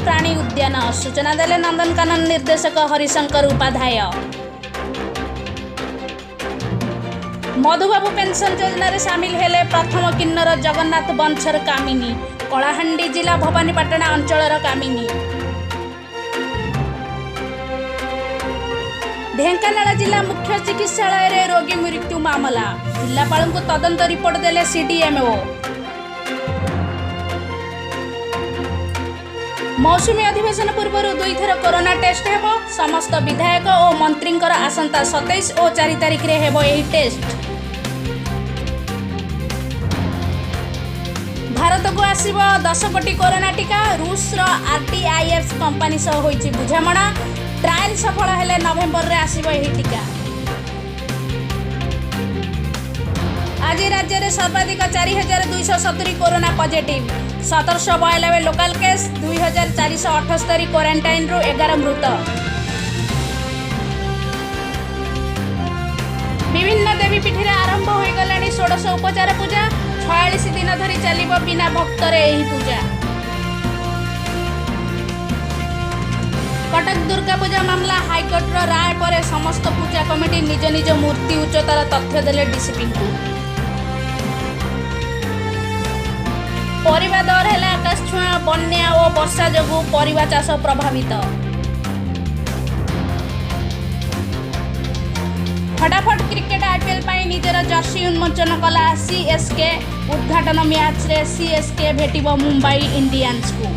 प्राणी उद्यान सूचना देले नंदनकानन निर्देशक हरिशंकर उपाध्याय। मधुबाबू पेंशन योजना सामिल हेले प्रथम किन्नर जगन्नाथ बंशर कामिनी कलाहांडी जिला भवानीपाटना अंचलर कामिनी। ढेंकानाल जिला मुख्य चिकित्सालय रे रोगी मृत्यु मामला जिलापाल को तदंत रिपोर्ट देले सीडीएमओ। मौसुमी अधिवेशन पूर्व 2 थर कोरोना टेस्ट हेबो समस्त विधायक और मंत्री आसंता 27 और 4 तारिख रे हेबो एही टेस्ट। भारत को आसीबो 10 कोटी कोरोना टीका रूस रो आरटीआईएफ कंपनी सह होईची बुझामणा ट्रायल सफल हेले नवेम्बर रे आसीबो एही टीका। आज राज्य में सर्वाधिक 4270 corona positive 1792 local case 2478 quarantine रु 11 मृत। विभिन्न देवीपीठी आरंभ हो गलानी 16 उपचार पूजा 46 दिन धरी चलिबो बिना भक्तर एही पूजा। कटक दुर्गा पूजा मामला हाईकोर्ट राय पर समस्त पूजा कमिटी निज निज मूर्ति उच्चतार तथ्य देले डीसीपी को। परिवा दर है आकाश छुआ बन्या और वर्षा जोगु परिवा चाष प्रभावित। फटाफट क्रिकेट आईपीएल पाई निजर जर्सी उन्मोचन कला सीएसके उद्घाटन मैच रे सीएसके भेटिबो मुंबई इंडियंस को।